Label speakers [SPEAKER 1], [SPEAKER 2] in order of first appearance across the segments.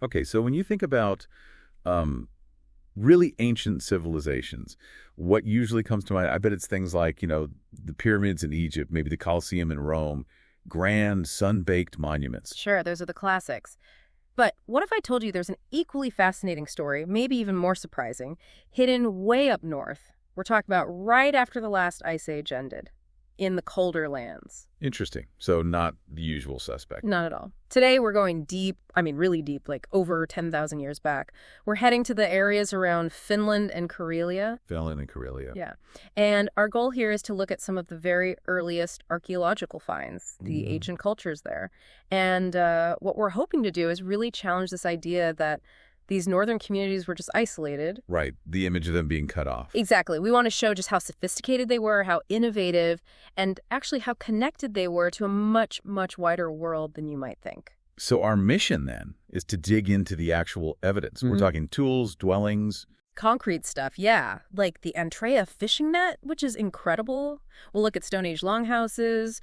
[SPEAKER 1] Okay, so when you think about um, really ancient civilizations, what usually comes to mind, I bet it's things like, the pyramids in Egypt, maybe the Colosseum in Rome, grand sun-baked monuments.
[SPEAKER 2] Sure, those are the classics. But what if I told you there's an equally fascinating story, maybe even more surprising, hidden way up north? We're talking about right after the last ice age ended, in the colder lands.
[SPEAKER 1] Interesting. So not the usual suspect.
[SPEAKER 2] Not at all. Today we're going deep, I mean really deep, like over 10,000 years back. We're heading to the areas around Finland and Karelia.
[SPEAKER 1] Finland and Karelia.
[SPEAKER 2] Yeah. And our goal here is to look at some of the very earliest archaeological finds, the ancient cultures there. And what we're hoping to do is really challenge this idea that these northern communities were just isolated.
[SPEAKER 1] Right. The image of them being cut off.
[SPEAKER 2] Exactly. We want to show just how sophisticated they were, how innovative, and actually how connected they were to a much, much wider world than you might think.
[SPEAKER 1] So our mission then is to dig into the actual evidence. We're talking tools, dwellings.
[SPEAKER 2] Concrete stuff, yeah. Like the Antrea fishing net, which is incredible. We'll look at Stone Age longhouses,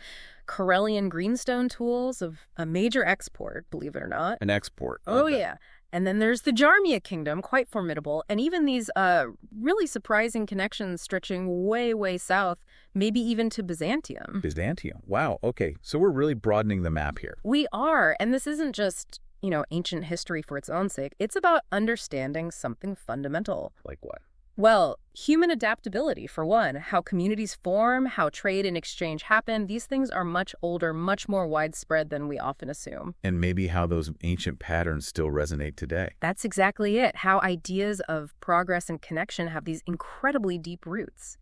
[SPEAKER 2] Karelian greenstone tools of a major export, believe it or not.
[SPEAKER 1] An export.
[SPEAKER 2] Oh, yeah. And then there's the Bjarmia kingdom, quite formidable, and even these really surprising connections stretching way, way south, maybe even to Byzantium.
[SPEAKER 1] Byzantium. Wow. Okay. So we're really broadening the map here.
[SPEAKER 2] We are, and this isn't just, ancient history for its own sake. It's about understanding something fundamental.
[SPEAKER 1] Like what?
[SPEAKER 2] Well, human adaptability, for one. How communities form, how trade and exchange happen. These things are much older, much more widespread than we often assume.
[SPEAKER 1] And maybe how those ancient patterns still resonate today.
[SPEAKER 2] That's exactly it. How ideas of progress and connection have these incredibly deep roots.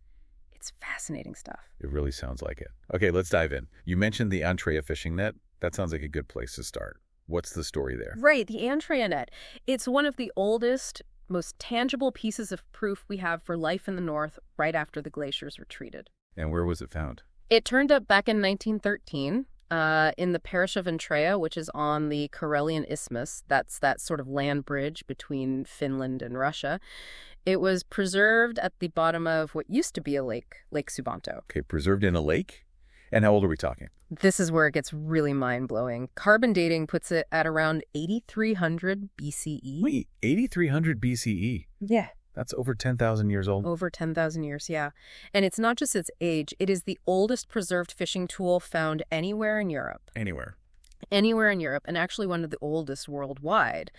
[SPEAKER 2] It's fascinating stuff.
[SPEAKER 1] It really sounds like it. Okay, let's dive in. You mentioned the Antrea fishing net. That sounds like a good place to start. What's the story there?
[SPEAKER 2] Right, the Antrea net. It's one of the oldest, most tangible pieces of proof we have for life in the north right after the glaciers retreated.
[SPEAKER 1] And where was it found?
[SPEAKER 2] It turned up back in 1913 in the parish of Antrea, which is on the Karelian Isthmus. That's that sort of land bridge between Finland and Russia. It was preserved at the bottom of what used to be a lake, Lake Suvanto.
[SPEAKER 1] Okay, preserved in a lake? And how old are we talking?
[SPEAKER 2] This is where it gets really mind-blowing. Carbon dating puts it at around 8,300 BCE.
[SPEAKER 1] Wait, 8,300 BCE?
[SPEAKER 2] Yeah.
[SPEAKER 1] That's over 10,000 years old?
[SPEAKER 2] Over 10,000 years, yeah. And it's not just its age, it is the oldest preserved fishing tool found anywhere in Europe.
[SPEAKER 1] Anywhere.
[SPEAKER 2] Anywhere in Europe, and actually one of the oldest worldwide.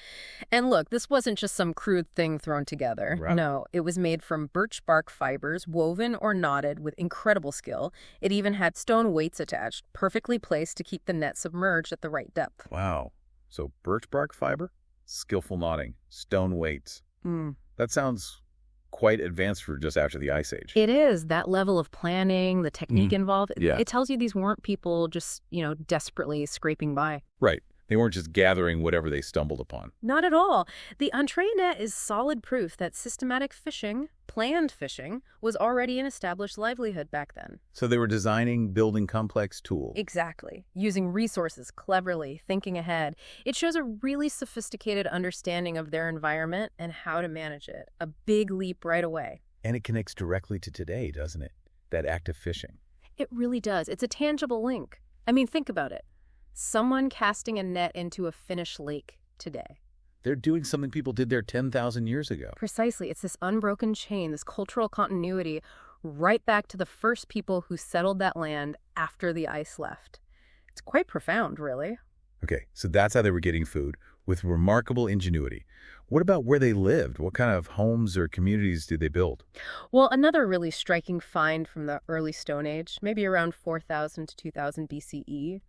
[SPEAKER 2] And look, this wasn't just some crude thing thrown together.
[SPEAKER 1] Right.
[SPEAKER 2] No, it was made from birch bark fibers, woven or knotted with incredible skill. It even had stone weights attached, perfectly placed to keep the net submerged at the right depth.
[SPEAKER 1] Wow. So birch bark fiber, skillful knotting, stone weights. That sounds quite advanced for just after the Ice Age.
[SPEAKER 2] It is. That level of planning, the technique involved,
[SPEAKER 1] Yeah.
[SPEAKER 2] it tells you these weren't people just, desperately scraping by.
[SPEAKER 1] Right. They weren't just gathering whatever they stumbled upon.
[SPEAKER 2] Not at all. The Antrea net is solid proof that systematic fishing, planned fishing, was already an established livelihood back then.
[SPEAKER 1] So they were designing, building complex tools.
[SPEAKER 2] Exactly. Using resources cleverly, thinking ahead. It shows a really sophisticated understanding of their environment and how to manage it. A big leap right away.
[SPEAKER 1] And it connects directly to today, doesn't it? That act of fishing.
[SPEAKER 2] It really does. It's a tangible link. I mean, think about it. Someone casting a net into a Finnish lake today.
[SPEAKER 1] They're doing something people did there 10,000 years ago.
[SPEAKER 2] Precisely. It's this unbroken chain, this cultural continuity, right back to the first people who settled that land after the ice left. It's quite profound, really.
[SPEAKER 1] Okay, so that's how they were getting food, with remarkable ingenuity. What about where they lived? What kind of homes or communities did they build?
[SPEAKER 2] Well, another really striking find from the early Stone Age, maybe around 4,000 to 2,000 BCE,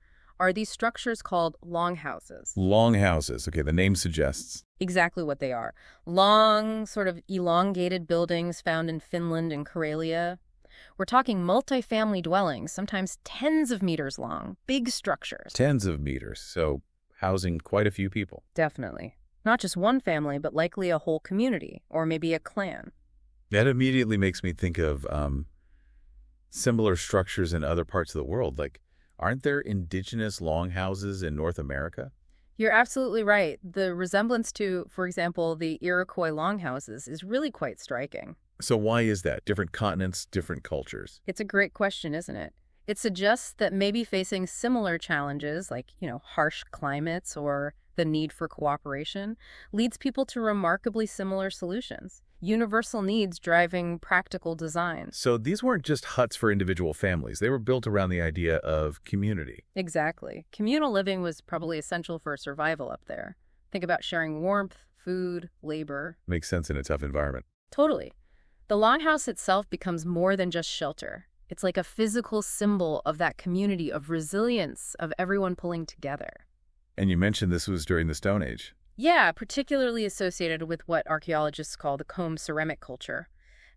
[SPEAKER 2] are these structures called longhouses.
[SPEAKER 1] Longhouses. Okay, the name suggests.
[SPEAKER 2] Exactly what they are. Long, sort of elongated buildings found in Finland and Karelia. We're talking multi-family dwellings, sometimes tens of meters long, big structures.
[SPEAKER 1] Tens of meters, so housing quite a few people.
[SPEAKER 2] Definitely. Not just one family, but likely a whole community, or maybe a clan.
[SPEAKER 1] That immediately makes me think of similar structures in other parts of the world. Like, aren't there indigenous longhouses in North America?
[SPEAKER 2] You're absolutely right. The resemblance to, for example, the Iroquois longhouses is really quite striking.
[SPEAKER 1] So why is that? Different continents, different cultures.
[SPEAKER 2] It's a great question, isn't it? It suggests that maybe facing similar challenges like, harsh climates or the need for cooperation, leads people to remarkably similar solutions. Universal needs driving practical design.
[SPEAKER 1] So these weren't just huts for individual families. They were built around the idea of community.
[SPEAKER 2] Exactly. Communal living was probably essential for survival up there. Think about sharing warmth, food, labor.
[SPEAKER 1] Makes sense in a tough environment.
[SPEAKER 2] Totally. The longhouse itself becomes more than just shelter. It's like a physical symbol of that community, of resilience, of everyone pulling together.
[SPEAKER 1] And you mentioned this was during the Stone Age.
[SPEAKER 2] Yeah, particularly associated with what archaeologists call the comb ceramic culture.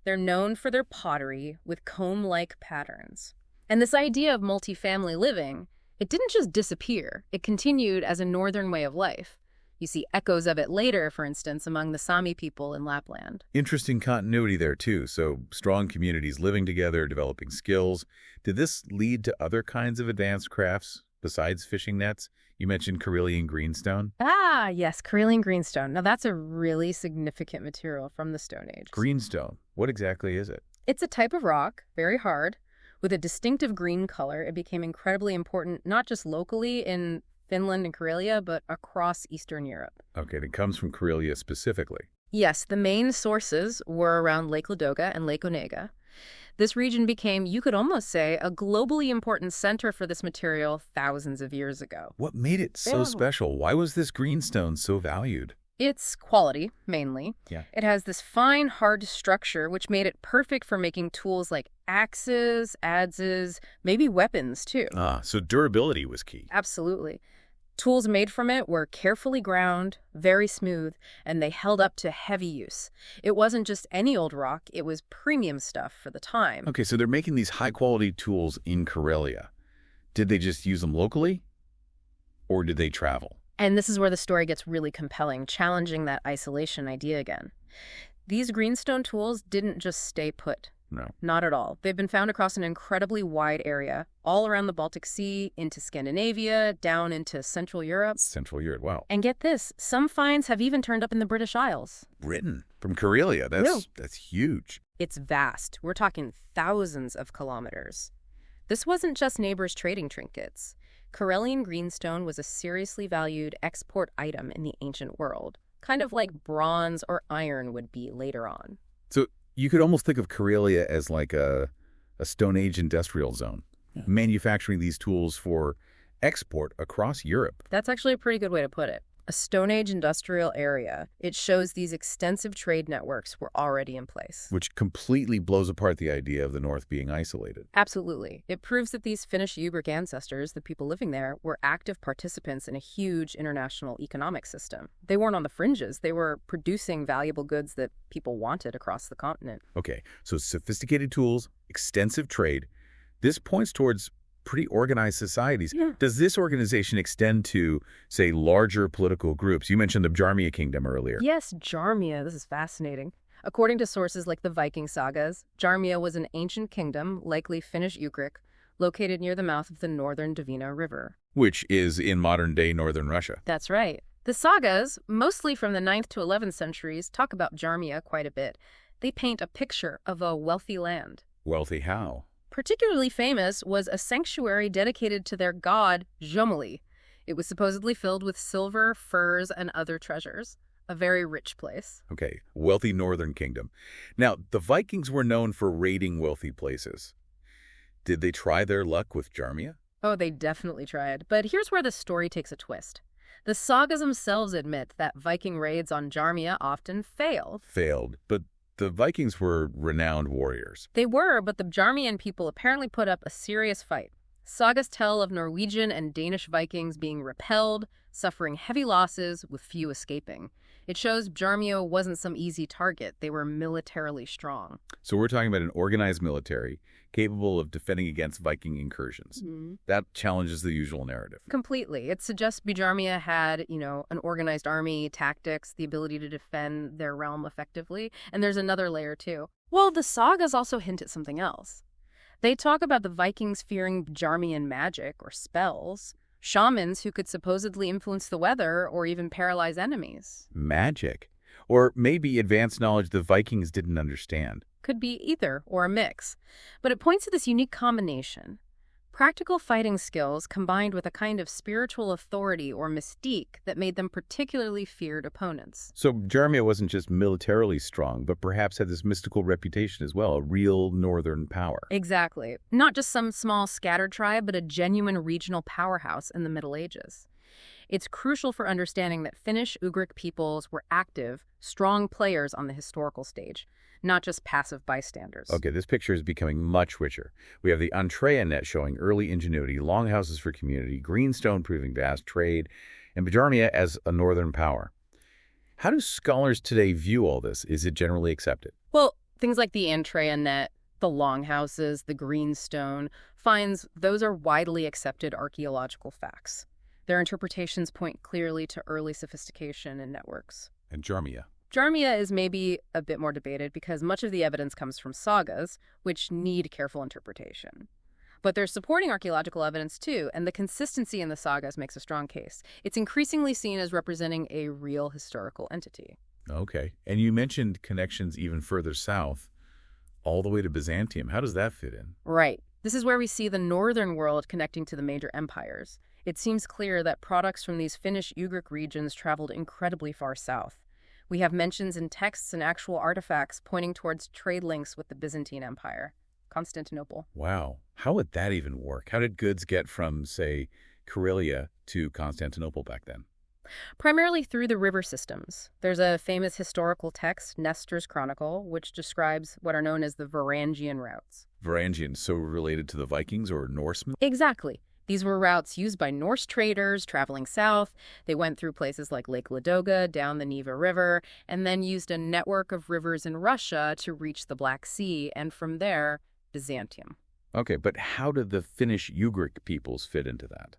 [SPEAKER 2] They're known for their pottery with comb-like patterns. And this idea of multifamily living, it didn't just disappear. It continued as a northern way of life. You see echoes of it later, for instance, among the Sami people in Lapland.
[SPEAKER 1] Interesting continuity there, too. So strong communities living together, developing skills. Did this lead to other kinds of advanced crafts besides fishing nets? You mentioned Karelian greenstone.
[SPEAKER 2] Ah, yes, Karelian greenstone. Now, that's a really significant material from the Stone Age.
[SPEAKER 1] Greenstone. What exactly is it?
[SPEAKER 2] It's a type of rock, very hard, with a distinctive green color. It became incredibly important, not just locally in Finland and Karelia, but across Eastern Europe.
[SPEAKER 1] Okay, it comes from Karelia specifically.
[SPEAKER 2] Yes, the main sources were around Lake Ladoga and Lake Onega. This region became, you could almost say, a globally important center for this material thousands of years ago.
[SPEAKER 1] What made it so special? Why was this greenstone so valued?
[SPEAKER 2] Its quality, mainly.
[SPEAKER 1] Yeah.
[SPEAKER 2] It has this fine, hard structure, which made it perfect for making tools like axes, adzes, maybe weapons, too.
[SPEAKER 1] So durability was key.
[SPEAKER 2] Absolutely. Tools made from it were carefully ground, very smooth, and they held up to heavy use. It wasn't just any old rock, it was premium stuff for the time.
[SPEAKER 1] Okay, so they're making these high-quality tools in Karelia. Did they just use them locally, or did they travel?
[SPEAKER 2] And this is where the story gets really compelling, challenging that isolation idea again. These greenstone tools didn't just stay put.
[SPEAKER 1] No.
[SPEAKER 2] Not at all. They've been found across an incredibly wide area, all around the Baltic Sea, into Scandinavia, down into Central Europe.
[SPEAKER 1] Central Europe, wow.
[SPEAKER 2] And get this, some finds have even turned up in the British Isles.
[SPEAKER 1] Britain, from Karelia, that's huge.
[SPEAKER 2] It's vast. We're talking thousands of kilometers. This wasn't just neighbors trading trinkets. Karelian greenstone was a seriously valued export item in the ancient world, kind of like bronze or iron would be later on.
[SPEAKER 1] So you could almost think of Karelia as like a Stone Age industrial zone, manufacturing these tools for export across Europe.
[SPEAKER 2] That's actually a pretty good way to put it. A Stone Age industrial area. It shows these extensive trade networks were already in place.
[SPEAKER 1] Which completely blows apart the idea of the North being isolated.
[SPEAKER 2] Absolutely. It proves that these Finnish-Ugric ancestors, the people living there, were active participants in a huge international economic system. They weren't on the fringes. They were producing valuable goods that people wanted across the continent.
[SPEAKER 1] Okay, so sophisticated tools, extensive trade. This points towards pretty organized societies.
[SPEAKER 2] Yeah.
[SPEAKER 1] Does this organization extend to, say, larger political groups? You mentioned the Bjarmia kingdom earlier.
[SPEAKER 2] Yes, Bjarmia. This is fascinating. According to sources like the Viking sagas, Bjarmia was an ancient kingdom, likely Finnish-Ugric, located near the mouth of the northern Dvina River.
[SPEAKER 1] Which is in modern-day northern Russia.
[SPEAKER 2] That's right. The sagas, mostly from the 9th to 11th centuries, talk about Bjarmia quite a bit. They paint a picture of a wealthy land.
[SPEAKER 1] Wealthy how?
[SPEAKER 2] Particularly famous was a sanctuary dedicated to their god, Jomali. It was supposedly filled with silver, furs, and other treasures. A very rich place.
[SPEAKER 1] Okay, wealthy northern kingdom. Now, the Vikings were known for raiding wealthy places. Did they try their luck with Bjarmia?
[SPEAKER 2] Oh, they definitely tried. But here's where the story takes a twist. The sagas themselves admit that Viking raids on Bjarmia often failed.
[SPEAKER 1] But the Vikings were renowned warriors.
[SPEAKER 2] They were, but the Bjarmian people apparently put up a serious fight. Sagas tell of Norwegian and Danish Vikings being repelled, suffering heavy losses, with few escaping. It shows Bjarmia wasn't some easy target. They were militarily strong.
[SPEAKER 1] So we're talking about an organized military capable of defending against Viking incursions.
[SPEAKER 2] Mm-hmm.
[SPEAKER 1] That challenges the usual narrative.
[SPEAKER 2] Completely. It suggests Bjarmia had, an organized army, tactics, the ability to defend their realm effectively. And there's another layer, too. Well, the sagas also hint at something else. They talk about the Vikings fearing Bjarmian magic or spells, shamans who could supposedly influence the weather or even paralyze enemies.
[SPEAKER 1] Magic. Or maybe advanced knowledge the Vikings didn't understand.
[SPEAKER 2] Could be either or a mix. But it points to this unique combination. Practical fighting skills combined with a kind of spiritual authority or mystique that made them particularly feared opponents.
[SPEAKER 1] So Bjarmia wasn't just militarily strong, but perhaps had this mystical reputation as well, a real northern power.
[SPEAKER 2] Exactly. Not just some small scattered tribe, but a genuine regional powerhouse in the Middle Ages. It's crucial for understanding that Finnish-Ugric peoples were active, strong players on the historical stage, not just passive bystanders.
[SPEAKER 1] Okay, this picture is becoming much richer. We have the Antrea net showing early ingenuity, longhouses for community, greenstone proving vast trade, and Bjarmia as a northern power. How do scholars today view all this? Is it generally accepted?
[SPEAKER 2] Well, things like the Antrea net, the longhouses, the greenstone finds, those are widely accepted archaeological facts. Their interpretations point clearly to early sophistication and networks.
[SPEAKER 1] And Bjarmia?
[SPEAKER 2] Bjarmia is maybe a bit more debated because much of the evidence comes from sagas, which need careful interpretation. But there's supporting archaeological evidence too, and the consistency in the sagas makes a strong case. It's increasingly seen as representing a real historical entity.
[SPEAKER 1] Okay. And you mentioned connections even further south, all the way to Byzantium. How does that fit in?
[SPEAKER 2] Right. This is where we see the northern world connecting to the major empires. It seems clear that products from these Finnish-Ugric regions traveled incredibly far south. We have mentions in texts and actual artifacts pointing towards trade links with the Byzantine Empire, Constantinople.
[SPEAKER 1] Wow. How would that even work? How did goods get from, say, Karelia to Constantinople back then?
[SPEAKER 2] Primarily through the river systems. There's a famous historical text, Nestor's Chronicle, which describes what are known as the Varangian routes.
[SPEAKER 1] Varangians, so related to the Vikings or Norsemen?
[SPEAKER 2] Exactly. These were routes used by Norse traders traveling south. They went through places like Lake Ladoga, down the Neva River, and then used a network of rivers in Russia to reach the Black Sea, and from there, Byzantium.
[SPEAKER 1] Okay, but how did the Finnish-Ugric peoples fit into that?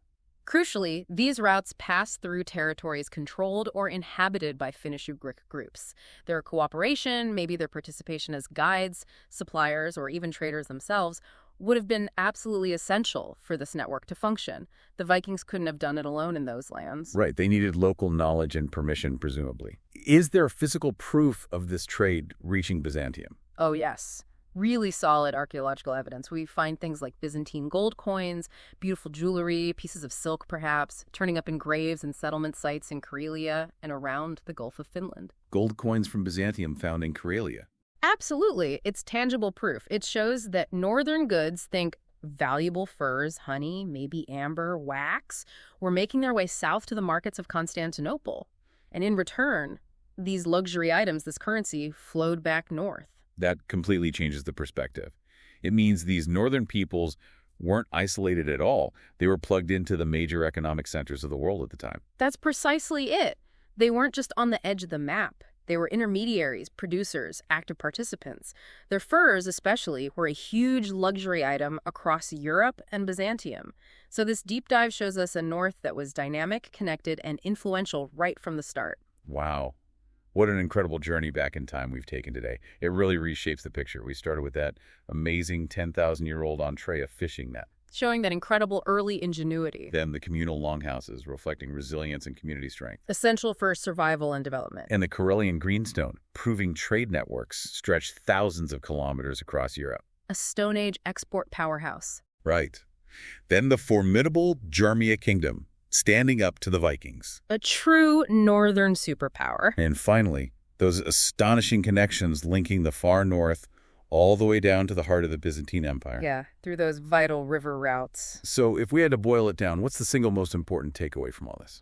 [SPEAKER 2] Crucially, these routes pass through territories controlled or inhabited by Finnish-Ugric groups. Their cooperation, maybe their participation as guides, suppliers, or even traders themselves, would have been absolutely essential for this network to function. The Vikings couldn't have done it alone in those lands.
[SPEAKER 1] Right, they needed local knowledge and permission, presumably. Is there physical proof of this trade reaching Byzantium?
[SPEAKER 2] Oh, yes. Really solid archaeological evidence. We find things like Byzantine gold coins, beautiful jewelry, pieces of silk perhaps, turning up in graves and settlement sites in Karelia and around the Gulf of Finland.
[SPEAKER 1] Gold coins from Byzantium found in Karelia.
[SPEAKER 2] Absolutely. It's tangible proof. It shows that northern goods, think valuable furs, honey, maybe amber, wax, were making their way south to the markets of Constantinople. And in return, these luxury items, this currency, flowed back north.
[SPEAKER 1] That completely changes the perspective. It means these northern peoples weren't isolated at all. They were plugged into the major economic centers of the world at the time.
[SPEAKER 2] That's precisely it. They weren't just on the edge of the map. They were intermediaries, producers, active participants. Their furs, especially, were a huge luxury item across Europe and Byzantium. So this deep dive shows us a north that was dynamic, connected, and influential right from the start.
[SPEAKER 1] Wow. What an incredible journey back in time we've taken today. It really reshapes the picture. We started with that amazing 10,000-year-old Antrea fishing net.
[SPEAKER 2] Showing that incredible early ingenuity.
[SPEAKER 1] Then the communal longhouses, reflecting resilience and community strength.
[SPEAKER 2] Essential for survival and development.
[SPEAKER 1] And the Karelian greenstone, proving trade networks stretched thousands of kilometers across Europe.
[SPEAKER 2] A Stone Age export powerhouse.
[SPEAKER 1] Right. Then the formidable Bjarmia kingdom, standing up to the Vikings.
[SPEAKER 2] A true northern superpower.
[SPEAKER 1] And finally, those astonishing connections linking the far north all the way down to the heart of the Byzantine Empire.
[SPEAKER 2] Yeah, through those vital river routes.
[SPEAKER 1] So if we had to boil it down, what's the single most important takeaway from all this?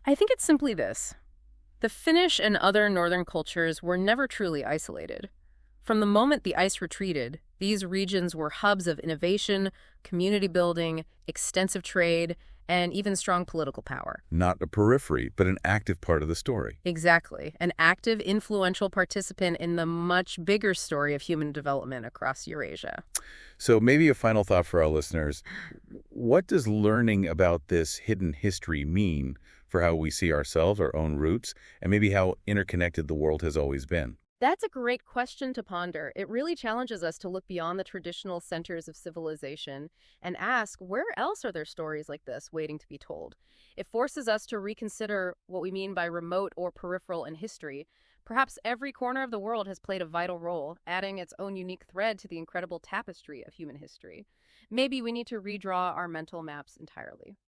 [SPEAKER 2] I think it's simply this. The Finnish and other northern cultures were never truly isolated. From the moment the ice retreated, these regions were hubs of innovation, community building, extensive trade, and even strong political power.
[SPEAKER 1] Not a periphery, but an active part of the story.
[SPEAKER 2] Exactly. An active, influential participant in the much bigger story of human development across Eurasia.
[SPEAKER 1] So maybe a final thought for our listeners. What does learning about this hidden history mean for how we see ourselves, our own roots, and maybe how interconnected the world has always been?
[SPEAKER 2] That's a great question to ponder. It really challenges us to look beyond the traditional centers of civilization and ask, where else are there stories like this waiting to be told? It forces us to reconsider what we mean by remote or peripheral in history, Perhaps every corner of the world has played a vital role, adding its own unique thread to the incredible tapestry of human history. Maybe we need to redraw our mental maps entirely.